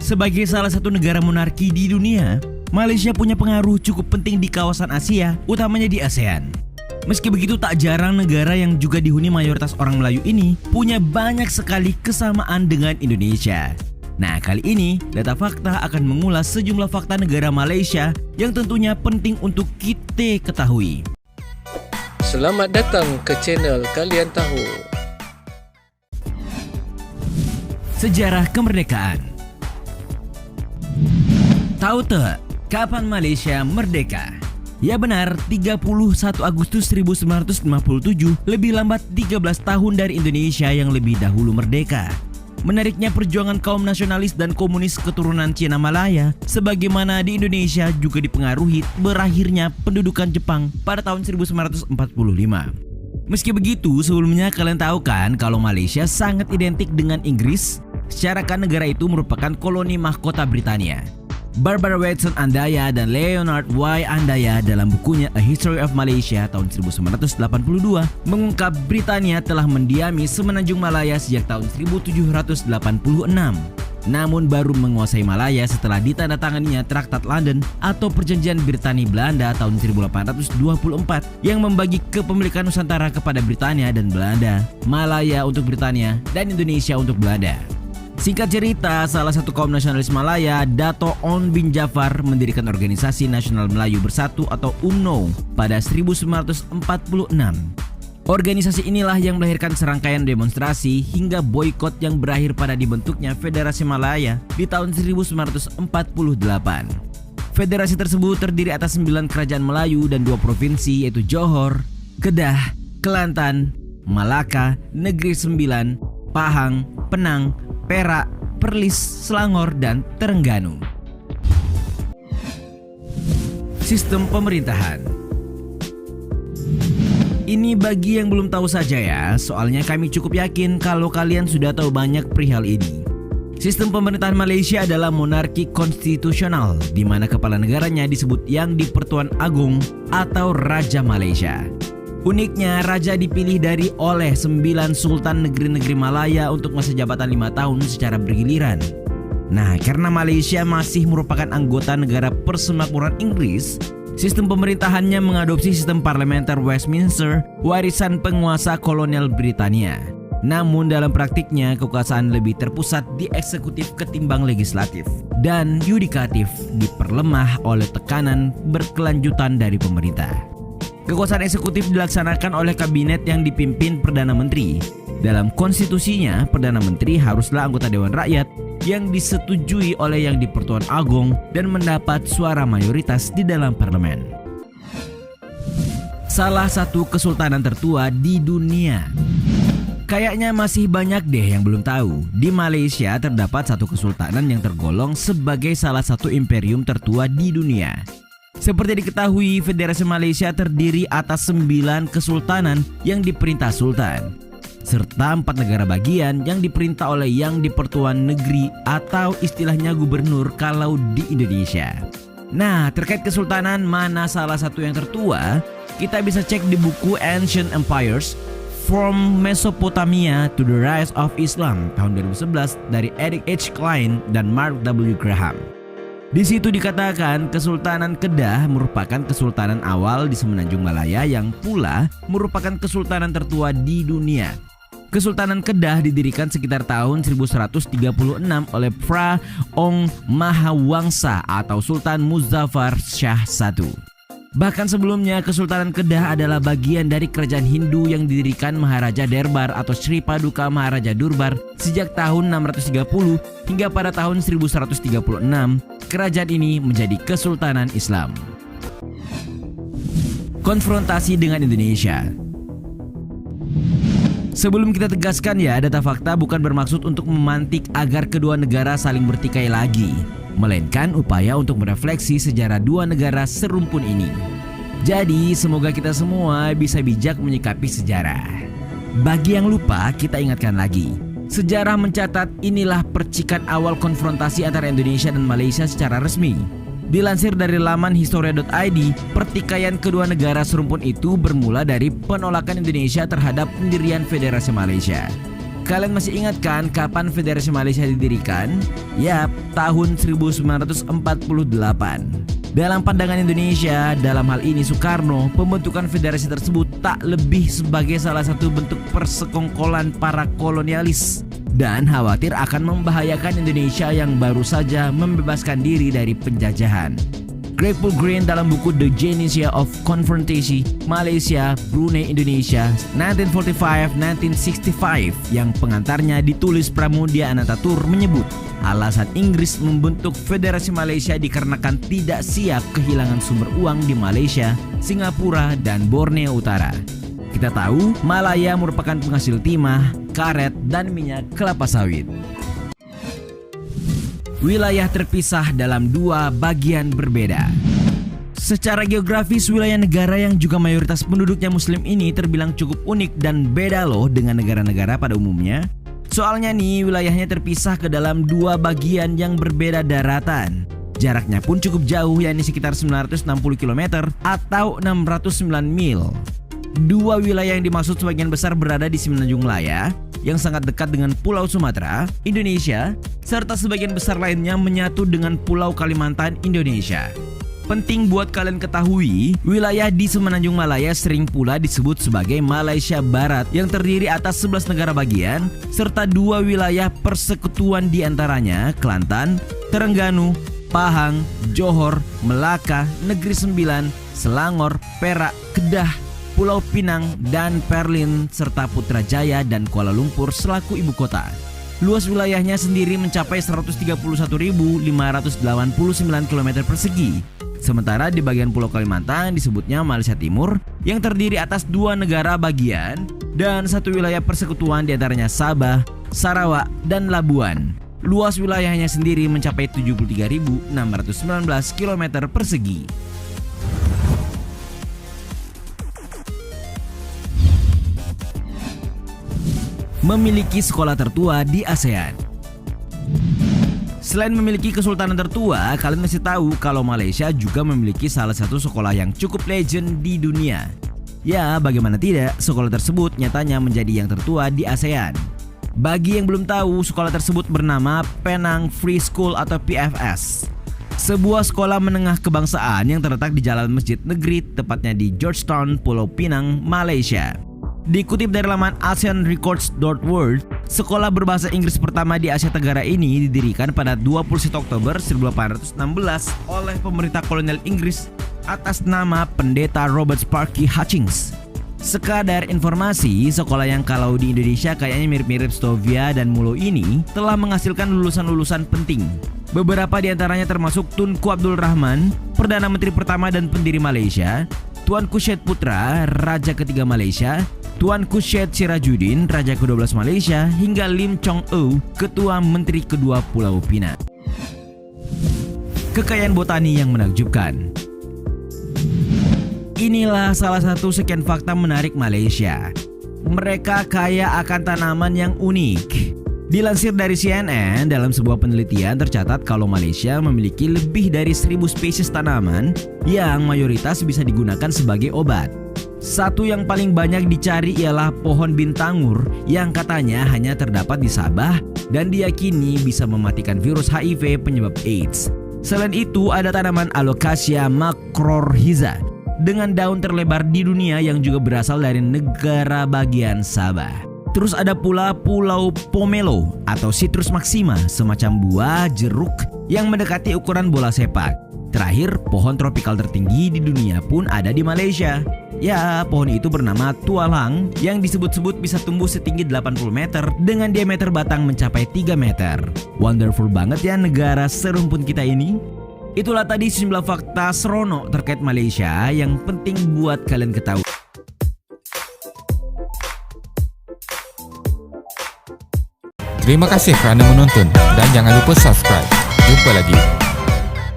Sebagai salah satu negara monarki di dunia, Malaysia punya pengaruh cukup penting di kawasan Asia, utamanya di ASEAN. Meski begitu, tak jarang negara yang juga dihuni mayoritas orang Melayu ini punya banyak sekali kesamaan dengan Indonesia. Nah, kali ini Data Fakta akan mengulas sejumlah fakta negara Malaysia yang tentunya penting untuk kita ketahui. Selamat datang ke channel Kalian Tahu. Sejarah kemerdekaan. Tahu tak kapan Malaysia merdeka? Ya benar, 31 Agustus 1957, lebih lambat 13 tahun dari Indonesia yang lebih dahulu merdeka. Menariknya, perjuangan kaum nasionalis dan komunis keturunan Cina Malaya sebagaimana di Indonesia juga dipengaruhi berakhirnya pendudukan Jepang pada tahun 1945. Meski begitu, sebelumnya kalian tahu kan kalau Malaysia sangat identik dengan Inggris, secara kan negara itu merupakan koloni mahkota Britania. Barbara Watson Andaya dan Leonard Y. Andaya dalam bukunya A History of Malaysia tahun 1982 mengungkap Britania telah mendiami semenanjung Malaya sejak tahun 1786. Namun baru menguasai Malaya setelah ditandatanganinya Traktat London atau Perjanjian Britania-Belanda tahun 1824 yang membagi kepemilikan Nusantara kepada Britania dan Belanda, Malaya untuk Britania, dan Indonesia untuk Belanda. Singkat cerita, salah satu kaum nasionalis Malaya, Dato' On bin Jafar, mendirikan Organisasi Nasional Melayu Bersatu atau UMNO pada 1946. Organisasi inilah yang melahirkan serangkaian demonstrasi hingga boikot yang berakhir pada dibentuknya Federasi Malaya di tahun 1948. Federasi tersebut terdiri atas 9 kerajaan Melayu dan 2 provinsi yaitu Johor, Kedah, Kelantan, Malaka, Negeri Sembilan, Pahang, Penang, Perak, Perlis, Selangor, dan Terengganu. Sistem pemerintahan. Ini bagi yang belum tahu saja ya, soalnya kami cukup yakin kalau kalian sudah tahu banyak perihal ini. Sistem pemerintahan Malaysia adalah monarki konstitusional, di mana kepala negaranya disebut Yang di-Pertuan Agong atau Raja Malaysia. Uniknya, raja dipilih dari oleh 9 sultan negeri-negeri Malaya untuk masa jabatan 5 tahun secara bergiliran. Nah, karena Malaysia masih merupakan anggota negara persemakmuran Inggris, sistem pemerintahannya mengadopsi sistem parlementer Westminster, warisan penguasa kolonial Britania. Namun dalam praktiknya, kekuasaan lebih terpusat di eksekutif ketimbang legislatif, dan yudikatif diperlemah oleh tekanan berkelanjutan dari pemerintah. Kekuasaan eksekutif dilaksanakan oleh kabinet yang dipimpin Perdana Menteri. Dalam konstitusinya, Perdana Menteri haruslah anggota Dewan Rakyat yang disetujui oleh Yang di-Pertuan Agong dan mendapat suara mayoritas di dalam parlemen. Salah satu kesultanan tertua di dunia. Kayaknya masih banyak deh yang belum tahu. Di Malaysia terdapat satu kesultanan yang tergolong sebagai salah satu imperium tertua di dunia. Seperti diketahui, Federasi Malaysia terdiri atas 9 kesultanan yang diperintah sultan, serta 4 negara bagian yang diperintah oleh Yang di-Pertuan Negeri atau istilahnya gubernur kalau di Indonesia. Nah, terkait kesultanan mana salah satu yang tertua, kita bisa cek di buku Ancient Empires From Mesopotamia to the Rise of Islam tahun 2011 dari Eric H. Klein dan Mark W. Graham. Di situ dikatakan Kesultanan Kedah merupakan kesultanan awal di semenanjung Malaya yang pula merupakan kesultanan tertua di dunia. Kesultanan Kedah didirikan sekitar tahun 1136 oleh Phra Ong Mahawangsa atau Sultan Muzaffar Shah I. Bahkan sebelumnya, Kesultanan Kedah adalah bagian dari kerajaan Hindu yang didirikan Maharaja Derbar atau Sri Paduka Maharaja Durbar sejak tahun 630 hingga pada tahun 1136, kerajaan ini menjadi Kesultanan Islam. Konfrontasi dengan Indonesia. Sebelum kita tegaskan ya, data fakta bukan bermaksud untuk memantik agar kedua negara saling bertikai lagi, melainkan upaya untuk merefleksi sejarah dua negara serumpun ini. Jadi semoga kita semua bisa bijak menyikapi sejarah. Bagi yang lupa, kita ingatkan lagi. Sejarah mencatat inilah percikan awal konfrontasi antara Indonesia dan Malaysia secara resmi. Dilansir dari laman historia.id, pertikaian kedua negara serumpun itu bermula dari penolakan Indonesia terhadap pendirian Federasi Malaysia. Kalian masih ingat kan kapan Federasi Malaysia didirikan? Yap, tahun 1948. Dalam pandangan Indonesia, dalam hal ini Soekarno, pembentukan federasi tersebut tak lebih sebagai salah satu bentuk persekongkolan para kolonialis dan khawatir akan membahayakan Indonesia yang baru saja membebaskan diri dari penjajahan. Grateful Green dalam buku The Genesis of Confrontation Malaysia Brunei Indonesia 1945-1965 yang pengantarnya ditulis Pramudia Anantatur menyebut alasan Inggris membentuk Federasi Malaysia dikarenakan tidak siap kehilangan sumber uang di Malaysia, Singapura, dan Borneo Utara. Kita tahu Malaya merupakan penghasil timah, karet, dan minyak kelapa sawit. Wilayah terpisah dalam dua bagian berbeda. Secara geografis, wilayah negara yang juga mayoritas penduduknya muslim ini terbilang cukup unik dan beda loh dengan negara-negara pada umumnya. Soalnya nih, wilayahnya terpisah ke dalam dua bagian yang berbeda daratan. Jaraknya pun cukup jauh, yakni sekitar 960 km atau 609 mil. Dua wilayah yang dimaksud sebagian besar berada di Semenanjung Malaya yang sangat dekat dengan Pulau Sumatera, Indonesia, serta sebagian besar lainnya menyatu dengan Pulau Kalimantan, Indonesia. Penting buat kalian ketahui, wilayah di Semenanjung Malaya sering pula disebut sebagai Malaysia Barat yang terdiri atas 11 negara bagian, serta dua wilayah persekutuan diantaranya Kelantan, Terengganu, Pahang, Johor, Melaka, Negeri Sembilan, Selangor, Perak, Kedah, Pulau Pinang, dan Perlin, serta Putrajaya dan Kuala Lumpur selaku ibu kota. Luas wilayahnya sendiri mencapai 131.589 km persegi. Sementara di bagian Pulau Kalimantan disebutnya Malaysia Timur yang terdiri atas dua negara bagian dan satu wilayah persekutuan diantaranya Sabah, Sarawak, dan Labuan. Luas wilayahnya sendiri mencapai 73.619 km persegi. Memiliki sekolah tertua di ASEAN. Selain memiliki kesultanan tertua, kalian mesti tahu kalau Malaysia juga memiliki salah satu sekolah yang cukup legend di dunia. Ya, bagaimana tidak, sekolah tersebut nyatanya menjadi yang tertua di ASEAN. Bagi yang belum tahu, sekolah tersebut bernama Penang Free School atau PFS. Sebuah sekolah menengah kebangsaan yang terletak di Jalan Masjid Negeri, tepatnya di Georgetown, Pulau Pinang, Malaysia. Dikutip dari laman ASEANrecords.world, sekolah berbahasa Inggris pertama di Asia Tenggara ini didirikan pada 21 Oktober 1816 oleh pemerintah kolonial Inggris atas nama Pendeta Robert Sparky Hutchings. Sekadar informasi, sekolah yang kalau di Indonesia kayaknya mirip-mirip Stovia dan Mulo ini telah menghasilkan lulusan-lulusan penting. Beberapa di antaranya termasuk Tunku Abdul Rahman, Perdana Menteri pertama dan pendiri Malaysia, Tuanku Syed Putra, Raja ketiga Malaysia, Tuanku Syed Sirajuddin, Raja ke-12 Malaysia, hingga Lim Chong Eu, Ketua Menteri kedua Pulau Pinang. Kekayaan botani yang menakjubkan. Inilah salah satu sekian fakta menarik Malaysia. Mereka kaya akan tanaman yang unik. Dilansir dari CNN, dalam sebuah penelitian tercatat kalau Malaysia memiliki lebih dari 1.000 spesies tanaman yang mayoritas bisa digunakan sebagai obat. Satu yang paling banyak dicari ialah pohon bintangur yang katanya hanya terdapat di Sabah dan diyakini bisa mematikan virus HIV penyebab AIDS. Selain itu, ada tanaman Alocasia macrorhiza dengan daun terlebar di dunia yang juga berasal dari negara bagian Sabah. Terus ada pula Pulau Pomelo atau Citrus maxima, semacam buah jeruk yang mendekati ukuran bola sepak. Terakhir, pohon tropikal tertinggi di dunia pun ada di Malaysia. Ya, pohon itu bernama tualang yang disebut-sebut bisa tumbuh setinggi 80 meter dengan diameter batang mencapai 3 meter. Wonderful banget ya negara serumpun kita ini. Itulah tadi sejumlah fakta serono terkait Malaysia yang penting buat kalian ketahui. Terima kasih kerana menonton dan jangan lupa subscribe. Jumpa lagi.